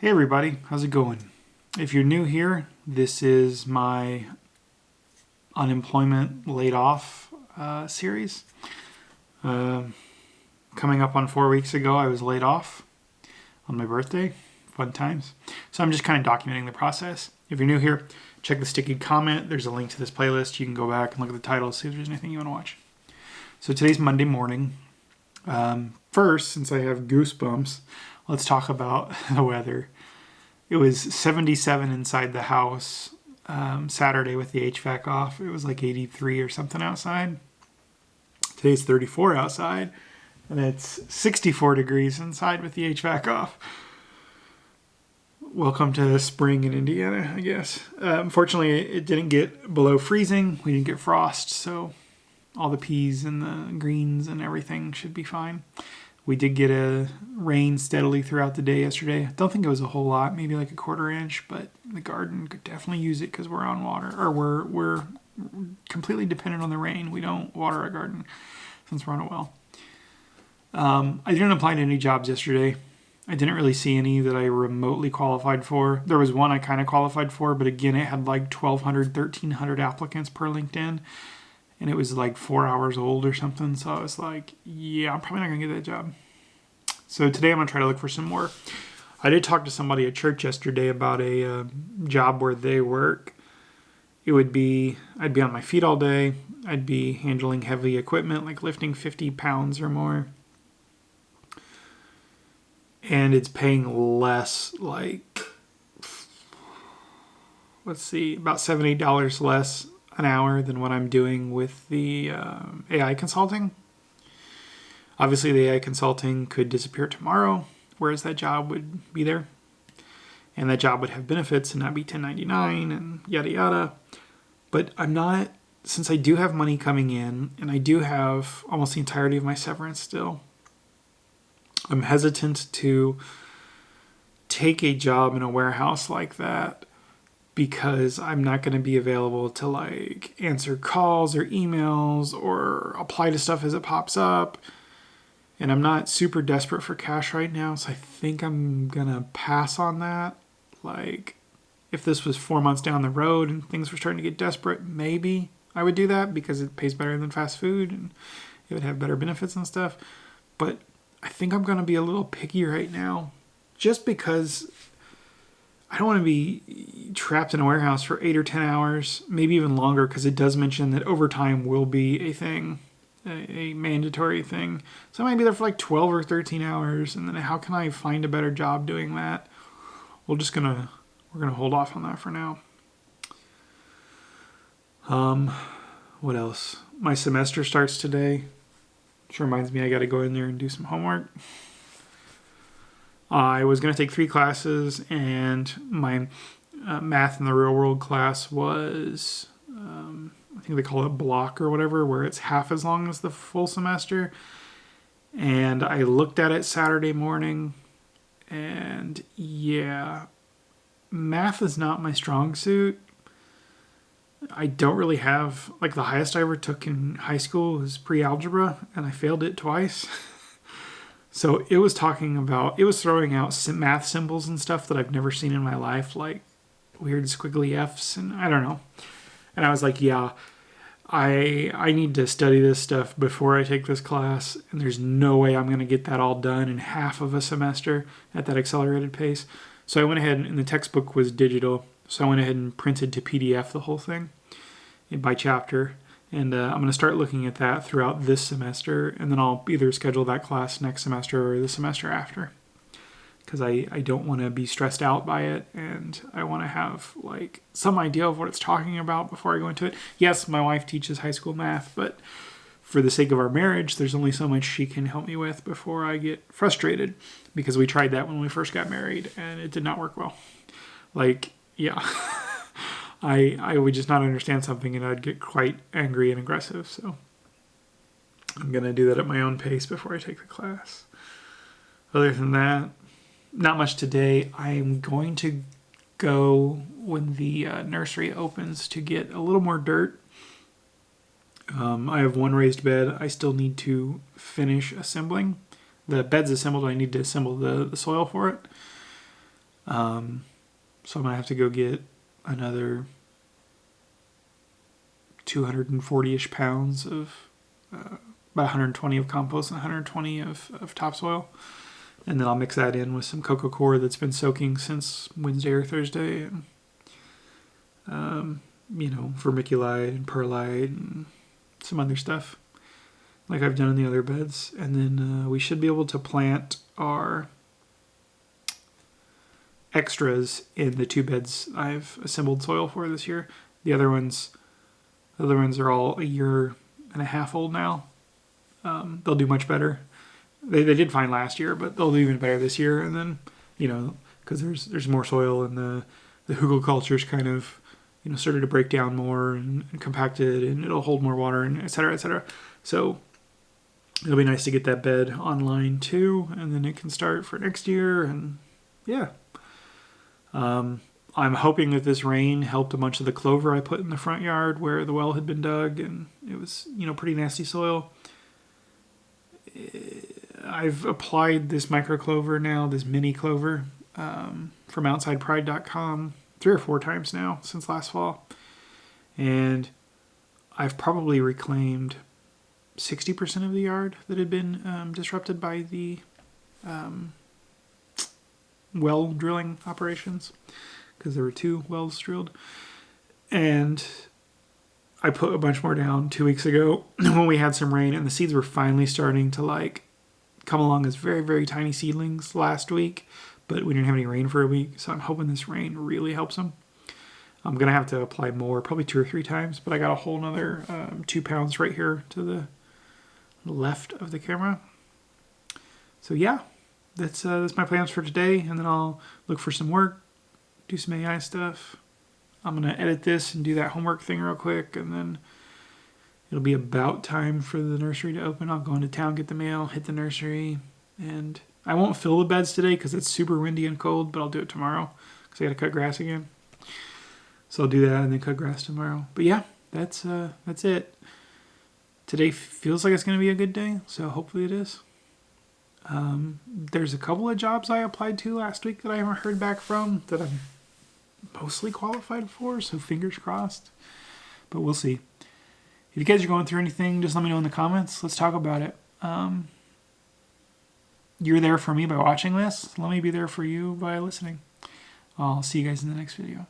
Hey everybody, how's it going? If you're new here, this is my unemployment laid off series. Coming up on 4 weeks ago, I was laid off on my birthday. Fun times. So I'm just kind of documenting the process. If you're new here, check the sticky comment. There's a link to this playlist. You can go back and look at the title, see if there's anything you want to watch. So today's Monday morning. First, since I have goosebumps, let's talk about the weather. It was 77 inside the house Saturday with the HVAC off. It was like 83 or something outside. Today's 34 outside, and it's 64 degrees inside with the HVAC off. Welcome to spring in Indiana, I guess. Unfortunately, it didn't get below freezing. We didn't get frost, so all the peas and the greens and everything should be fine. We did get a rain steadily throughout the day yesterday. I don't think it was a whole lot, maybe like a quarter inch, but the garden could definitely use it because we're on water, or we're completely dependent on the rain. We don't water our garden since we're on a well. I didn't apply to any jobs yesterday. I didn't really see any that I remotely qualified for. There was one I kind of qualified for, but again, it had like 1,200, 1,300 applicants per LinkedIn. And it was like 4 hours old or something. So I was like, yeah, I'm probably not going to get that job. So today I'm going to try to look for some more. I did talk to somebody at church yesterday about a job where they work. I'd be on my feet all day. I'd be handling heavy equipment, like lifting 50 pounds or more. And it's paying less, like, let's see, about $70, $8 less an hour than what I'm doing with the AI consulting. Obviously, the AI consulting could disappear tomorrow, whereas that job would be there. And that job would have benefits and not be 1099 and yada yada. But I'm not, since I do have money coming in, and I do have almost the entirety of my severance still, I'm hesitant to take a job in a warehouse like that, because I'm not going to be available to like answer calls or emails or apply to stuff as it pops up. And I'm not super desperate for cash right now, so I think I'm going to pass on that. Like, if this was 4 months down the road and things were starting to get desperate, maybe I would do that because it pays better than fast food and it would have better benefits and stuff. But I think I'm going to be a little picky right now, just because I don't want to be trapped in a warehouse for 8 or 10 hours, maybe even longer, because it does mention that overtime will be a thing, a mandatory thing. So I might be there for like 12 or 13 hours, and then how can I find a better job doing that? We're gonna hold off on that for now. What else? My semester starts today, which reminds me I got to go in there and do some homework. I was going to take 3 classes, and my math in the real world class was, I think they call it block or whatever, where it's half as long as the full semester. And I looked at it Saturday morning, and yeah, math is not my strong suit. I don't really have, like, the highest I ever took in high school was pre-algebra, and I failed it twice. So it was throwing out math symbols and stuff that I've never seen in my life, like weird squiggly F's, and I don't know. And I was like, yeah, I need to study this stuff before I take this class, and there's no way I'm going to get that all done in half of a semester at that accelerated pace. So I went ahead, and the textbook was digital, so I went ahead and printed to PDF the whole thing by chapter. And I'm going to start looking at that throughout this semester, and then I'll either schedule that class next semester or the semester after, because I don't want to be stressed out by it, and I want to have like some idea of what it's talking about before I go into it. Yes, my wife teaches high school math, but for the sake of our marriage, there's only so much she can help me with before I get frustrated, because we tried that when we first got married, and it did not work well. Like, yeah. I would just not understand something, and I'd get quite angry and aggressive. So I'm going to do that at my own pace before I take the class. Other than that, not much today. I'm going to go when the nursery opens to get a little more dirt. I have one raised bed I still need to finish assembling. The bed's assembled. I need to assemble the soil for it. So I'm going to have to go get another 240-ish pounds of, about 120 of compost and 120 of topsoil. And then I'll mix that in with some coco coir that's been soaking since Wednesday or Thursday. And, vermiculite and perlite and some other stuff like I've done in the other beds. And then we should be able to plant our extras in the 2 beds I've assembled soil for this year. The other ones are all a year and a half old now. They'll do much better. They did fine last year, but they'll do even better this year. And then, because there's more soil and the hugelkultur's kind of, started to break down more and compacted, and it'll hold more water, and et cetera, et cetera. So it'll be nice to get that bed online too, and then it can start for next year. And yeah. I'm hoping that this rain helped a bunch of the clover I put in the front yard where the well had been dug, and it was, pretty nasty soil. I've applied this micro clover now, this mini clover, from outsidepride.com 3 or 4 times now since last fall. And I've probably reclaimed 60% of the yard that had been disrupted by the well drilling operations, because there were 2 wells drilled. And I put a bunch more down 2 weeks ago when we had some rain, and the seeds were finally starting to come along as very, very tiny seedlings last week, but we didn't have any rain for a week. So I'm hoping this rain really helps them. I'm going to have to apply more, probably 2 or 3 times, but I got a whole another 2 pounds right here to the left of the camera. So yeah, that's my plans for today. And then I'll look for some work, do some AI stuff. I'm going to edit this and do that homework thing real quick, and then it'll be about time for the nursery to open. I'll go into town, get the mail, hit the nursery, and I won't fill the beds today because it's super windy and cold, but I'll do it tomorrow because I got to cut grass again. So I'll do that and then cut grass tomorrow. But yeah, that's it. Today feels like it's going to be a good day, so hopefully it is. There's a couple of jobs I applied to last week that I haven't heard back from that I'm mostly qualified for, so fingers crossed. But we'll see. If you guys are going through anything, just let me know in the comments. Let's talk about it. You're there for me by watching this. Let me be there for you by listening. I'll see you guys in the next video.